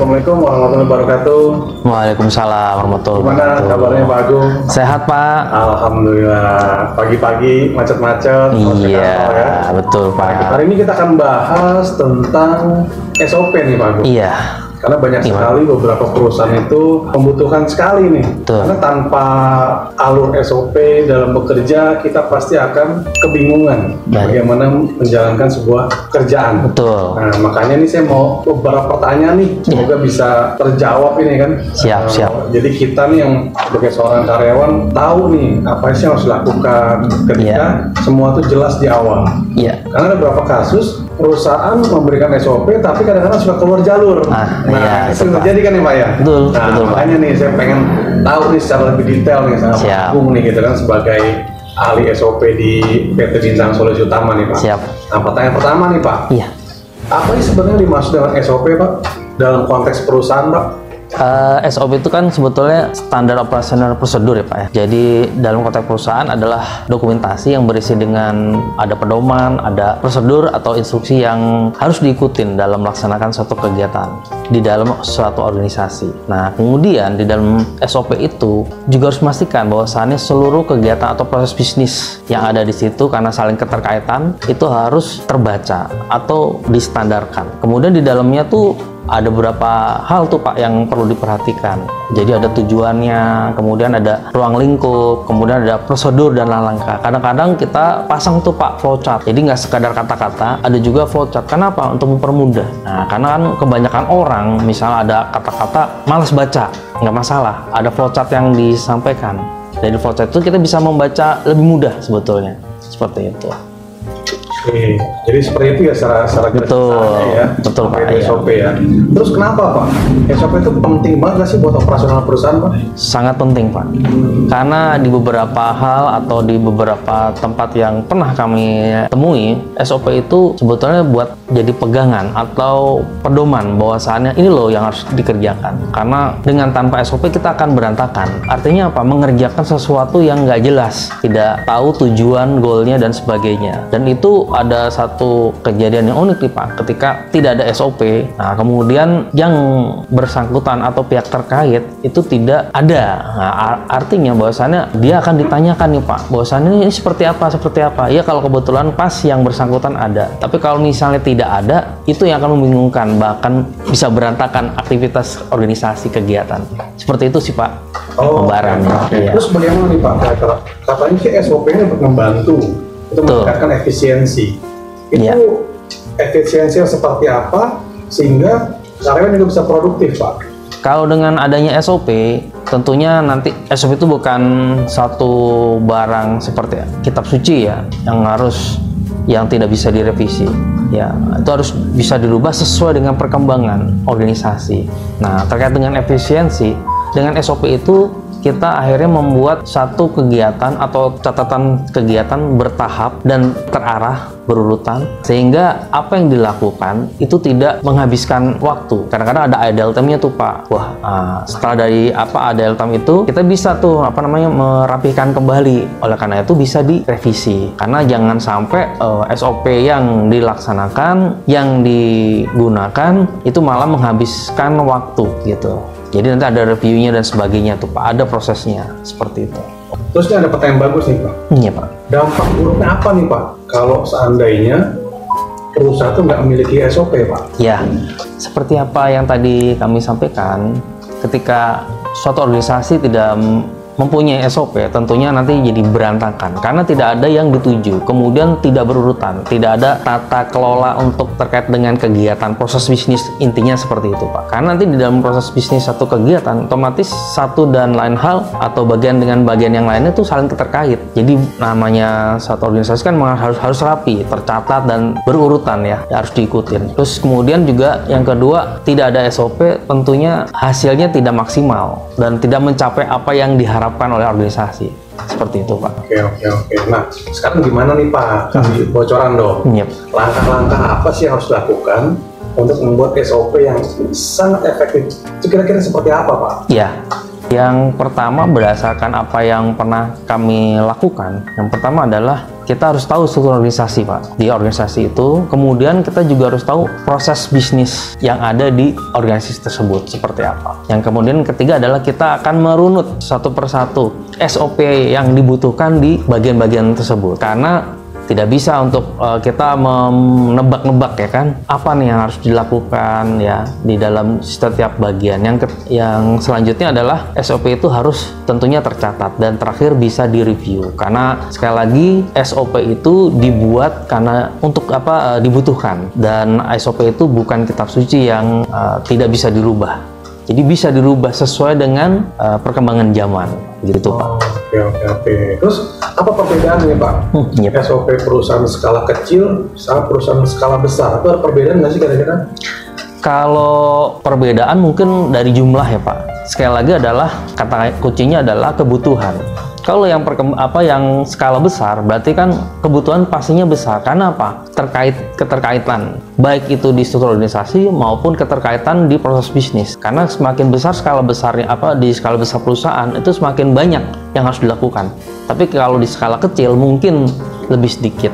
Assalamualaikum warahmatullahi wabarakatuh. Waalaikumsalam warahmatullahi Gimana wabarakatuh. kabarnya Pak Agung? Sehat Pak? Alhamdulillah. Pagi-pagi macet-macet. Iya, betul Pak. Hari ini kita akan bahas tentang SOP nih Pak Agung. Iya. Karena banyak sekali beberapa perusahaan itu membutuhkan sekali nih. Betul. Karena tanpa alur SOP dalam bekerja, kita pasti akan kebingungan bagaimana menjalankan sebuah kerjaan. Betul. Nah, makanya nih saya mau beberapa pertanyaan nih, semoga bisa terjawab ini kan. Siap. Jadi kita nih yang sebagai seorang karyawan tahu nih apa sih yang harus dilakukan ketika semua itu jelas di awal. Iya. Karena ada beberapa kasus perusahaan memberikan SOP tapi kadang-kadang suka keluar jalur. Iya, itu itu, Pak. terjadi kan nih Pak ya? Betul, Nah, betul, Pak. makanya nih saya pengen tahu nih secara lebih detail nih sama Pak Siap. Agung nih gitu kan sebagai ahli SOP di PT Bintang Solusi Utama nih Pak. Siap. Nah, pertanyaan pertama nih Pak. Iya. Apa sih sebenarnya dimaksud dengan SOP Pak? Dalam konteks perusahaan Pak? SOP itu kan sebetulnya standar operasional prosedur ya Pak ya. Jadi dalam konteks perusahaan adalah dokumentasi yang berisi dengan ada pedoman, ada prosedur atau instruksi yang harus diikutin dalam melaksanakan suatu kegiatan di dalam suatu organisasi. Nah, kemudian di dalam SOP itu juga harus memastikan bahwasannya seluruh kegiatan atau proses bisnis yang ada di situ karena saling keterkaitan itu harus terbaca atau distandarkan. Kemudian di dalamnya tuh ada beberapa hal tuh Pak yang perlu diperhatikan. Jadi ada tujuannya, kemudian ada ruang lingkup, kemudian ada prosedur dan langkah. Kadang-kadang kita pasang tuh Pak flowchart. Jadi nggak sekadar kata-kata, ada juga flowchart. Kenapa? Untuk mempermudah. Nah, karena kan kebanyakan orang, misalnya ada kata-kata malas baca, nggak masalah. Ada flowchart yang disampaikan. Dari flowchart itu kita bisa membaca lebih mudah sebetulnya. Seperti itu. Oke, jadi seperti itu ya secara garis besarnya ya. Betul Pak. Itu SOP ya. Terus kenapa Pak? SOP itu penting banget nggak sih buat operasional perusahaan Pak? Sangat penting Pak. Karena di beberapa hal atau di beberapa tempat yang pernah kami temui, SOP itu sebetulnya buat jadi pegangan atau pedoman bahwasannya ini loh yang harus dikerjakan. Karena dengan tanpa SOP kita akan berantakan. Artinya apa? Mengerjakan sesuatu yang nggak jelas, tidak tahu tujuan, goalnya dan sebagainya. Dan itu ada satu kejadian yang unik nih Pak, ketika tidak ada SOP, nah kemudian yang bersangkutan atau pihak terkait itu tidak ada. Nah, artinya bahwasannya dia akan ditanyakan nih Pak, bahwasannya ini seperti apa? Ya kalau kebetulan pas yang bersangkutan ada, tapi kalau misalnya tidak ada, itu yang akan membingungkan, bahkan bisa berantakan aktivitas organisasi kegiatan. Seperti itu sih Pak. Pembaharannya. Iya. Terus bagaimana nih Pak? Katanya sih SOP-nya untuk membantu itu meningkatkan efisiensi. Itu efisiensi yang seperti apa sehingga karyawan juga bisa produktif Pak? Kalau dengan adanya SOP, tentunya nanti SOP itu bukan satu barang seperti kitab suci ya, yang tidak bisa direvisi. Ya, itu harus bisa dirubah sesuai dengan perkembangan organisasi. Nah, terkait dengan efisiensi, dengan SOP itu kita akhirnya membuat satu kegiatan atau catatan kegiatan bertahap dan terarah berurutan sehingga apa yang dilakukan itu tidak menghabiskan waktu. Kadang-kadang ada idle time-nya tuh Pak. Setelah dari idle time itu kita bisa tuh merapihkan kembali. Oleh karena itu bisa direvisi. Karena jangan sampai SOP yang dilaksanakan, yang digunakan itu malah menghabiskan waktu gitu. Jadi nanti ada reviewnya dan sebagainya tuh Pak, ada prosesnya seperti itu. Terus ini ada pertanyaan bagus nih Pak. Iya Pak. Dampak buruknya apa nih Pak kalau seandainya perusahaan itu nggak memiliki SOP Pak? Ya, seperti apa yang tadi kami sampaikan, ketika suatu organisasi tidak mempunyai SOP, tentunya nanti jadi berantakan karena tidak ada yang dituju, kemudian tidak berurutan, tidak ada tata kelola untuk terkait dengan kegiatan proses bisnis, intinya seperti itu Pak. Karena nanti di dalam proses bisnis satu kegiatan, otomatis satu dan lain hal atau bagian dengan bagian yang lainnya itu saling terkait. Jadi namanya satu organisasi kan harus rapi, tercatat dan berurutan ya, harus diikutin. Terus kemudian juga yang kedua, tidak ada SOP, tentunya hasilnya tidak maksimal dan tidak mencapai apa yang diharapkan oleh organisasi. Seperti itu Pak. Oke. Nah, sekarang gimana nih Pak? Kasih bocoran dong. Langkah-langkah apa sih yang harus dilakukan untuk membuat SOP yang sangat efektif? Itu kira-kira seperti apa Pak? Ya, Yang pertama berdasarkan apa yang pernah kami lakukan, yang pertama adalah kita harus tahu struktur organisasi, Pak. Di organisasi itu, kemudian kita juga harus tahu proses bisnis yang ada di organisasi tersebut seperti apa. Yang kemudian ketiga adalah kita akan merunut satu persatu SOP yang dibutuhkan di bagian-bagian tersebut. Karena tidak bisa untuk kita menebak-nebak ya kan, apa nih yang harus dilakukan ya di dalam setiap bagian. Yang selanjutnya adalah SOP itu harus tentunya tercatat dan terakhir bisa direview, karena sekali lagi SOP itu dibuat karena untuk apa dibutuhkan, dan SOP itu bukan kitab suci yang tidak bisa dirubah. Jadi bisa dirubah sesuai dengan perkembangan zaman, gitu Pak. Oke. Terus apa perbedaannya Pak? SOP perusahaan skala kecil sama perusahaan skala besar? Itu ada perbedaan nggak sih kira-kira? Kalau perbedaan mungkin dari jumlah ya Pak. Sekali lagi adalah kata kuncinya adalah kebutuhan. Kalau yang yang skala besar berarti kan kebutuhan pastinya besar. Karena apa? Keterkaitan baik itu di struktur organisasi maupun keterkaitan di proses bisnis. Karena semakin besar skala besarnya di skala besar perusahaan itu semakin banyak yang harus dilakukan. Tapi kalau di skala kecil mungkin lebih sedikit.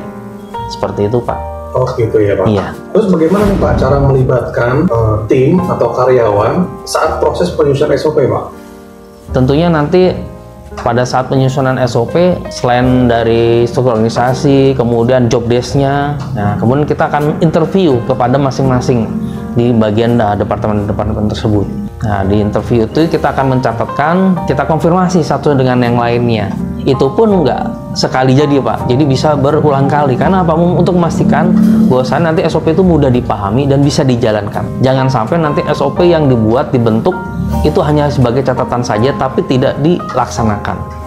Seperti itu Pak. Oh gitu ya Pak. Iya. Terus bagaimana nih Pak cara melibatkan tim atau karyawan saat proses penyusunan SOP Pak? Tentunya nanti pada saat penyusunan SOP, selain dari struktur organisasi, kemudian job desk-nya, nah kemudian kita akan interview kepada masing-masing di bagian departemen-departemen tersebut. Nah di interview itu kita akan mencatatkan, kita konfirmasi satu dengan yang lainnya. Itu pun nggak sekali jadi Pak, jadi bisa berulang kali. Karena apa? Untuk memastikan bahwasanya nanti SOP itu mudah dipahami dan bisa dijalankan. Jangan sampai nanti SOP yang dibentuk itu hanya sebagai catatan saja tapi tidak dilaksanakan.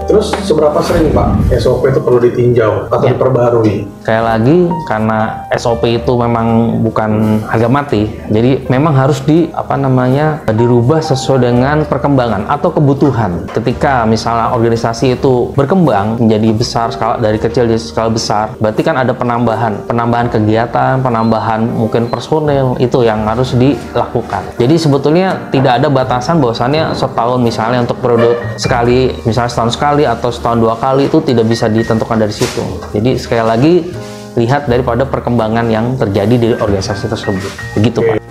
Terus seberapa sering Pak SOP itu perlu ditinjau atau diperbarui? Sekali lagi, karena SOP itu memang bukan harga mati, jadi memang harus dirubah sesuai dengan perkembangan atau kebutuhan. Ketika misalnya organisasi itu berkembang menjadi besar, dari kecil jadi skala besar, berarti kan ada penambahan kegiatan, penambahan mungkin personel, itu yang harus dilakukan. Jadi sebetulnya tidak ada batasan bahwasannya setahun misalnya untuk periode sekali, misalnya setahun sekali atau setahun 2 kali, itu tidak bisa ditentukan dari situ. Jadi sekali lagi lihat daripada perkembangan yang terjadi di organisasi tersebut. Begitu Pak.